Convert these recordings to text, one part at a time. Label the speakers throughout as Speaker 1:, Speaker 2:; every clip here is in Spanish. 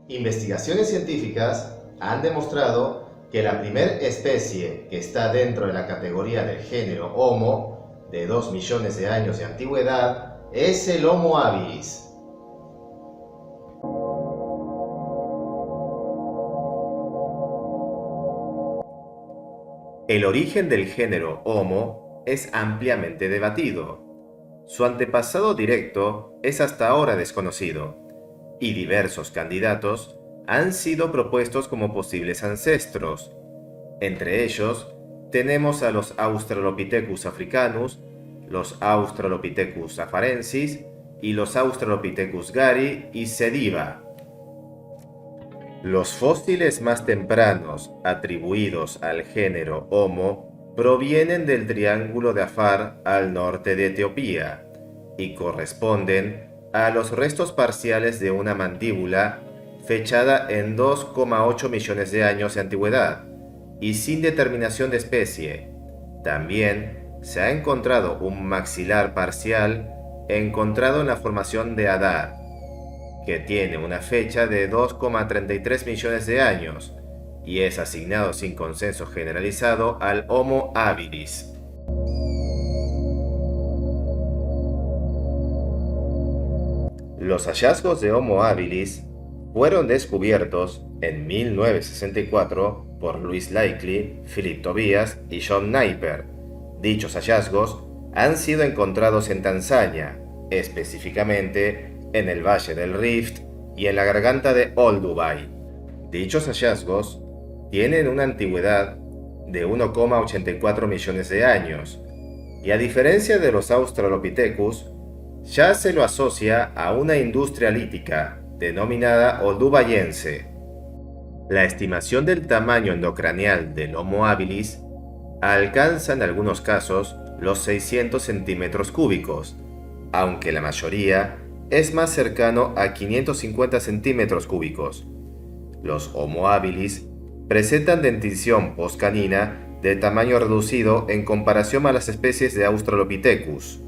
Speaker 1: Investigaciones científicas han demostrado que la primera especie que está dentro de la categoría del género Homo, de 2 millones de años de antigüedad, es el Homo habilis. El origen del género Homo es ampliamente debatido. Su antepasado directo es hasta ahora desconocido, y diversos candidatos han sido propuestos como posibles ancestros. Entre ellos, tenemos a los Australopithecus africanus, los Australopithecus afarensis y los Australopithecus gari y sediba. Los fósiles más tempranos atribuidos al género Homo provienen del Triángulo de Afar al norte de Etiopía y corresponden a los restos parciales de una mandíbula fechada en 2,8 millones de años de antigüedad y sin determinación de especie. También se ha encontrado un maxilar parcial encontrado en la formación de Hadar, que tiene una fecha de 2,33 millones de años y es asignado sin consenso generalizado al Homo habilis. Los hallazgos de Homo habilis fueron descubiertos en 1964 por Louis Likely, Philip Tobias y John Napier. Dichos hallazgos han sido encontrados en Tanzania, específicamente en el Valle del Rift y en la garganta de Olduvai. Dichos hallazgos tienen una antigüedad de 1,84 millones de años, y a diferencia de los Australopithecus, ya se lo asocia a una industria lítica denominada oldubayense. La estimación del tamaño endocraneal del Homo habilis alcanza en algunos casos los 600 centímetros cúbicos, aunque la mayoría es más cercano a 550 centímetros cúbicos. Los Homo habilis presentan dentición postcanina de tamaño reducido en comparación a las especies de Australopithecus.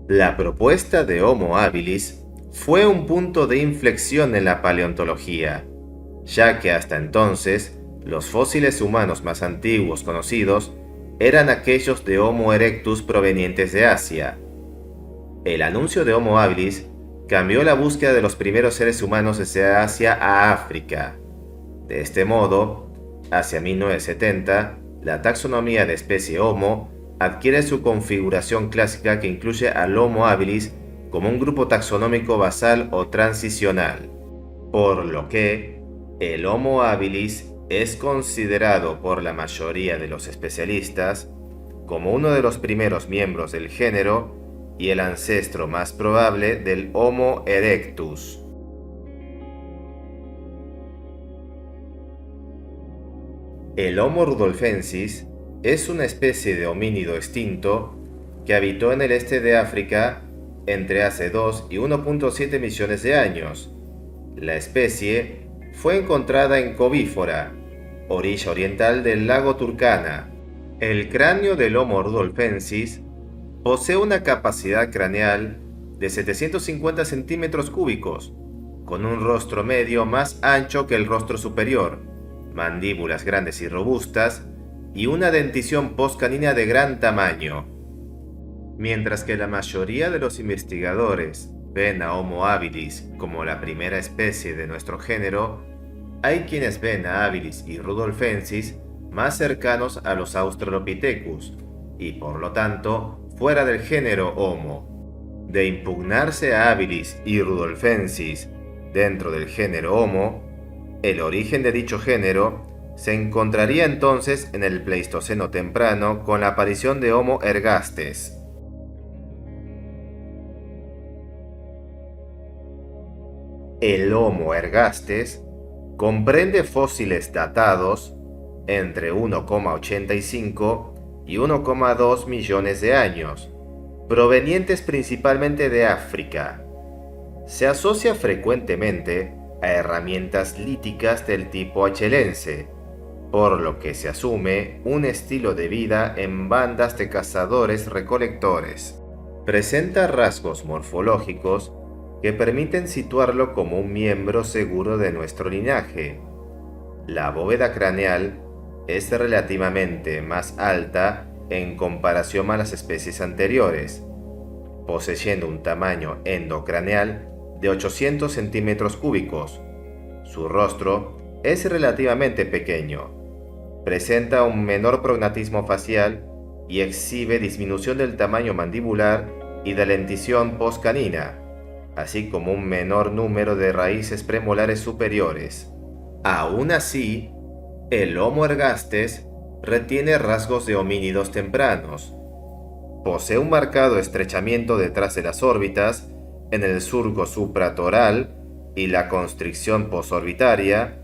Speaker 1: La propuesta de Homo habilis fue un punto de inflexión en la paleontología, ya que hasta entonces los fósiles humanos más antiguos conocidos eran aquellos de Homo erectus provenientes de Asia. El anuncio de Homo habilis cambió la búsqueda de los primeros seres humanos desde Asia a África. De este modo, hacia 1970, la taxonomía de especie Homo adquiere su configuración clásica que incluye al Homo habilis como un grupo taxonómico basal o transicional, por lo que el Homo habilis es considerado por la mayoría de los especialistas como uno de los primeros miembros del género y el ancestro más probable del Homo erectus. El Homo rudolfensis es una especie de homínido extinto que habitó en el este de África entre hace 2 y 1,7 millones de años. La especie fue encontrada en Covífora, orilla oriental del lago Turkana. El cráneo del Homo rudolfensis posee una capacidad craneal de 750 centímetros cúbicos, con un rostro medio más ancho que el rostro superior, mandíbulas grandes y robustas, y una dentición postcanina de gran tamaño. Mientras que la mayoría de los investigadores ven a Homo habilis como la primera especie de nuestro género, hay quienes ven a habilis y rudolfensis más cercanos a los Australopithecus y por lo tanto fuera del género Homo. De impugnarse a habilis y rudolfensis dentro del género Homo, el origen de dicho género se encontraría entonces en el Pleistoceno temprano con la aparición de Homo ergastes. El Homo ergastes comprende fósiles datados entre 1,85 y 1,2 millones de años, provenientes principalmente de África. Se asocia frecuentemente a herramientas líticas del tipo achelense, por lo que se asume un estilo de vida en bandas de cazadores-recolectores. Presenta rasgos morfológicos que permiten situarlo como un miembro seguro de nuestro linaje. La bóveda craneal es relativamente más alta en comparación a las especies anteriores, poseyendo un tamaño endocraneal de 800 centímetros cúbicos. Su rostro es relativamente pequeño, presenta un menor prognatismo facial y exhibe disminución del tamaño mandibular y de lentición postcanina, así como un menor número de raíces premolares superiores. Aún así, el Homo ergastes retiene rasgos de homínidos tempranos. Posee un marcado estrechamiento detrás de las órbitas, en el surco supratoral y la constricción posorbitaria.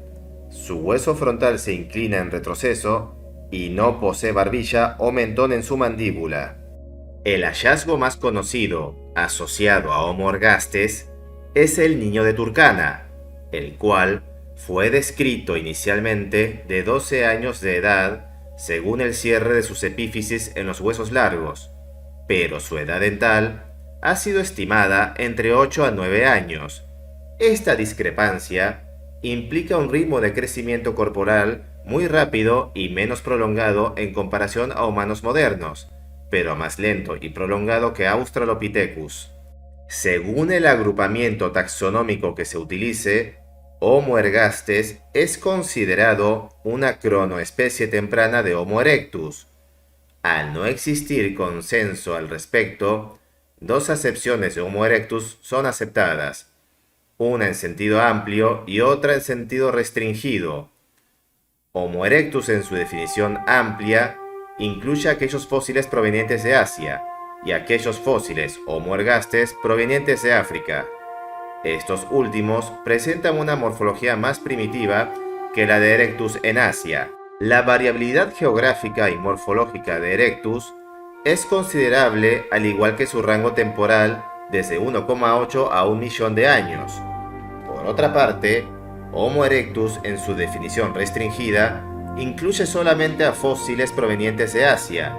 Speaker 1: Su hueso frontal se inclina en retroceso y no posee barbilla o mentón en su mandíbula. El hallazgo más conocido asociado a Homo ergastes es el niño de Turkana, el cual fue descrito inicialmente de 12 años de edad según el cierre de sus epífisis en los huesos largos, pero su edad dental ha sido estimada entre 8 a 9 años. Esta discrepancia implica un ritmo de crecimiento corporal muy rápido y menos prolongado en comparación a humanos modernos, pero más lento y prolongado que Australopithecus. Según el agrupamiento taxonómico que se utilice, Homo ergastes es considerado una cronoespecie temprana de Homo erectus. Al no existir consenso al respecto, dos acepciones de Homo erectus son aceptadas, una en sentido amplio y otra en sentido restringido. Homo erectus en su definición amplia incluye aquellos fósiles provenientes de Asia y aquellos fósiles Homo ergastes provenientes de África. Estos últimos presentan una morfología más primitiva que la de Erectus en Asia. La variabilidad geográfica y morfológica de Erectus es considerable, al igual que su rango temporal, desde 1,8 a 1 millón de años. Por otra parte, Homo erectus en su definición restringida incluye solamente a fósiles provenientes de Asia.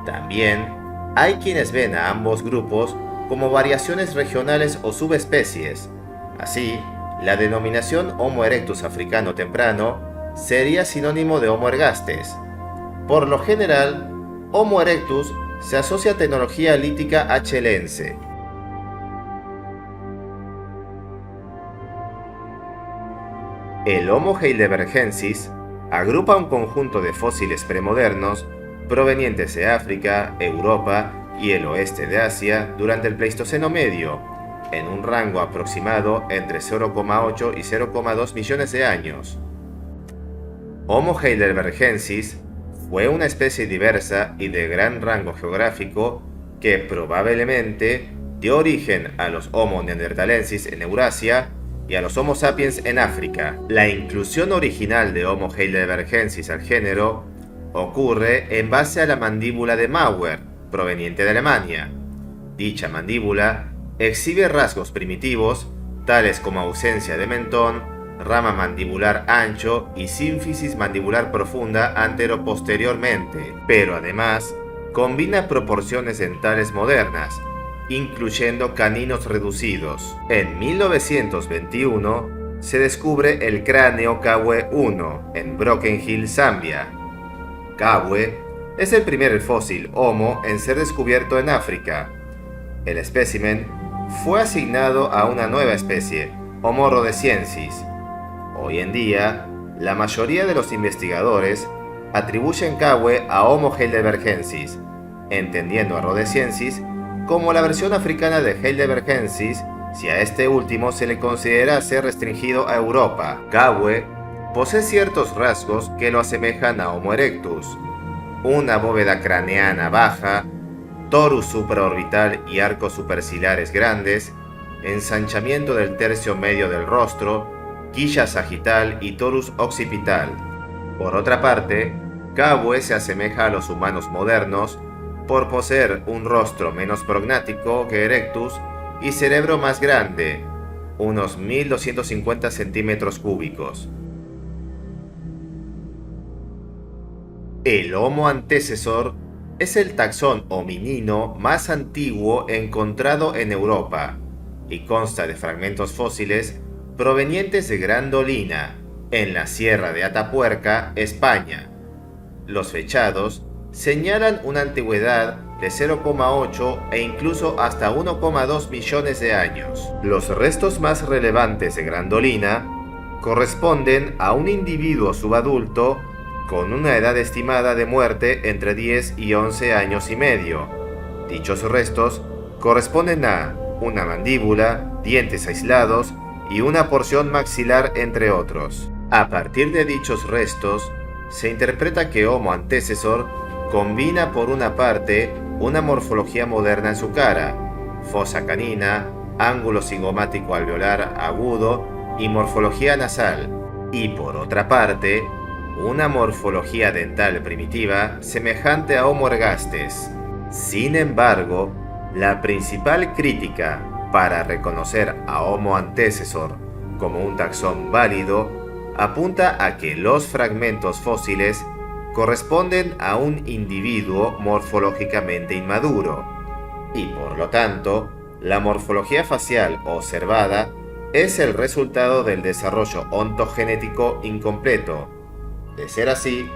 Speaker 1: También hay quienes ven a ambos grupos como variaciones regionales o subespecies. Así, la denominación Homo erectus africano temprano sería sinónimo de Homo ergastes. Por lo general, Homo erectus se asocia a tecnología lítica achelense. El Homo heidelbergensis agrupa un conjunto de fósiles premodernos provenientes de África, Europa y el oeste de Asia durante el Pleistoceno medio, en un rango aproximado entre 0,8 y 0,2 millones de años. Homo heidelbergensis fue una especie diversa y de gran rango geográfico que probablemente dio origen a los Homo neanderthalensis en Eurasia y a los Homo sapiens en África. La inclusión original de Homo heidelbergensis al género ocurre en base a la mandíbula de Mauer, proveniente de Alemania. Dicha mandíbula exhibe rasgos primitivos, tales como ausencia de mentón, rama mandibular ancho y sínfisis mandibular profunda antero-posteriormente, pero además combina proporciones dentales modernas, incluyendo caninos reducidos. En 1921 se descubre el cráneo Kabwe 1 en Broken Hill, Zambia. Kabwe es el primer fósil Homo en ser descubierto en África. El espécimen fue asignado a una nueva especie, Homo rhodesiensis. Hoy en día, la mayoría de los investigadores atribuyen Kabwe a Homo heidelbergensis, entendiendo a rhodesiensis como la versión africana de heidelbergensis si a este último se le considera ser restringido a Europa. Kabwe posee ciertos rasgos que lo asemejan a Homo erectus: una bóveda craneana baja, torus supraorbital y arcos superciliares grandes, ensanchamiento del tercio medio del rostro, quilla sagital y torus occipital. Por otra parte, Kabwe se asemeja a los humanos modernos por poseer un rostro menos prognático que Erectus y cerebro más grande, unos 1250 centímetros cúbicos. El Homo antecesor Es el taxón hominino más antiguo encontrado en Europa y consta de fragmentos fósiles provenientes de Grandolina, en la Sierra de Atapuerca, España. Los fechados señalan una antigüedad de 0,8 e incluso hasta 1,2 millones de años. Los restos más relevantes de Grandolina corresponden a un individuo subadulto con una edad estimada de muerte entre 10 y 11 años y medio. Dichos restos corresponden a una mandíbula, dientes aislados y una porción maxilar, entre otros. A partir de dichos restos, se interpreta que Homo antecessor combina por una parte una morfología moderna en su cara, fosa canina, ángulo cigomático alveolar agudo y morfología nasal, y por otra parte, una morfología dental primitiva semejante a Homo ergastes. Sin embargo, la principal crítica para reconocer a Homo antecessor como un taxón válido apunta a que los fragmentos fósiles corresponden a un individuo morfológicamente inmaduro, y por lo tanto, la morfología facial observada es el resultado del desarrollo ontogenético incompleto. De ser así,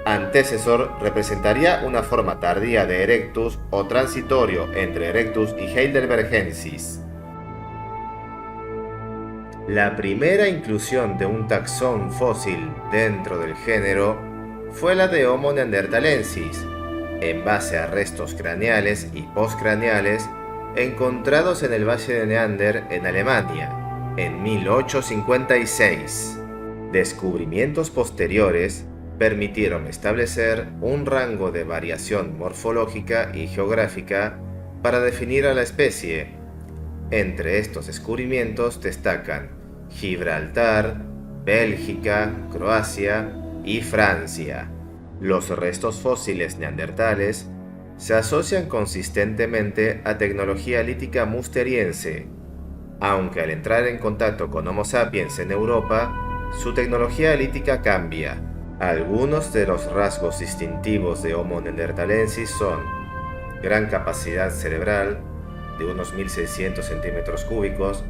Speaker 1: antecessor representaría una forma tardía de Erectus o transitorio entre Erectus y heidelbergensis. La primera inclusión de un taxón fósil dentro del género fue la de Homo neanderthalensis, en base a restos craneales y postcraneales encontrados en el Valle de Neander en Alemania, en 1856. Descubrimientos posteriores permitieron establecer un rango de variación morfológica y geográfica para definir a la especie. Entre estos descubrimientos destacan Gibraltar, Bélgica, Croacia y Francia. Los restos fósiles neandertales se asocian consistentemente a tecnología lítica musteriense, aunque al entrar en contacto con Homo sapiens en Europa, su tecnología lítica cambia. Algunos de los rasgos distintivos de Homo neanderthalensis son gran capacidad cerebral, de unos 1600 centímetros cúbicos,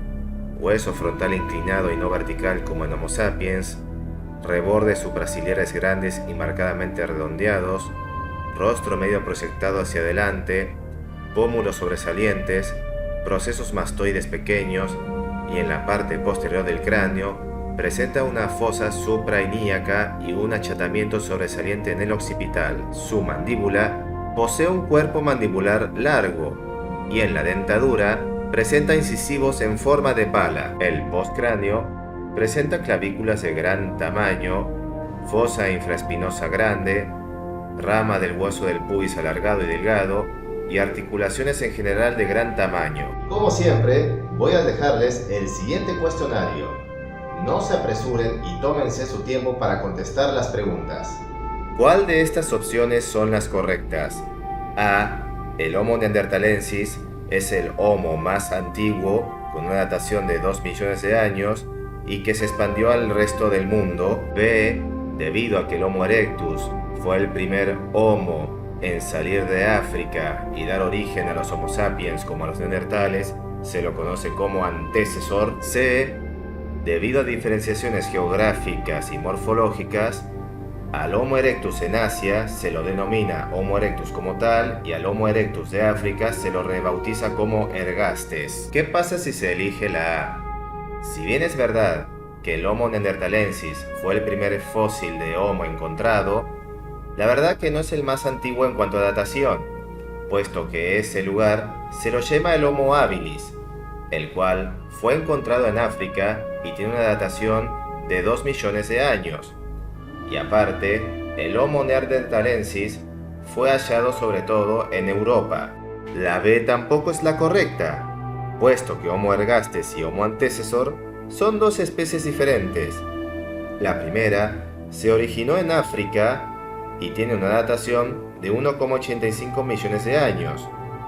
Speaker 1: hueso frontal inclinado y no vertical como en Homo sapiens, rebordes supraciliares grandes y marcadamente redondeados, rostro medio proyectado hacia adelante, pómulos sobresalientes, procesos mastoides pequeños y en la parte posterior del cráneo presenta una fosa suprailíaca y un achatamiento sobresaliente en el occipital. Su mandíbula posee un cuerpo mandibular largo y en la dentadura presenta incisivos en forma de pala. El postcráneo presenta clavículas de gran tamaño, fosa infraespinosa grande, rama del hueso del pubis alargado y delgado y articulaciones en general de gran tamaño. Como siempre, voy a dejarles el siguiente cuestionario. No se apresuren y tómense su tiempo para contestar las preguntas. ¿Cuál de estas opciones son las correctas? A. El Homo neanderthalensis es el Homo más antiguo, con una datación de 2 millones de años, y que se expandió al resto del mundo. B. Debido a que el Homo erectus fue el primer Homo en salir de África y dar origen a los Homo sapiens como a los neandertales, se lo conoce como antecesor. C. Debido a diferenciaciones geográficas y morfológicas, al Homo erectus en Asia se lo denomina Homo erectus como tal y al Homo erectus de África se lo rebautiza como ergastes. ¿Qué pasa si se elige la A? Si bien es verdad que el Homo neanderthalensis fue el primer fósil de Homo encontrado, la verdad que no es el más antiguo en cuanto a datación, puesto que ese lugar se lo llama el Homo habilis, el cual fue encontrado en África y tiene una datación de 2 millones de años. Y aparte, el Homo neanderthalensis fue hallado sobre todo en Europa. La B tampoco es la correcta, puesto que Homo ergastes y Homo antecessor son dos especies diferentes. La primera se originó en África y tiene una datación de 1,85 millones de años,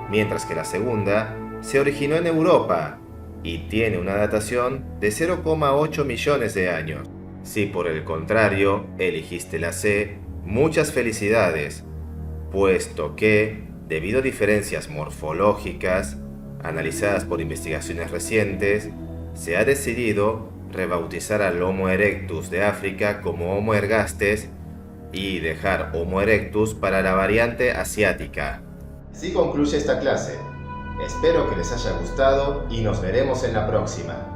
Speaker 1: mientras que la segunda se originó en Europa y tiene una datación de 0,8 millones de años. Si por el contrario elegiste la C, muchas felicidades, puesto que, debido a diferencias morfológicas, analizadas por investigaciones recientes, se ha decidido rebautizar al Homo erectus de África como Homo ergastes y dejar Homo erectus para la variante asiática. Así concluye esta clase. Espero que les haya gustado y nos veremos en la próxima.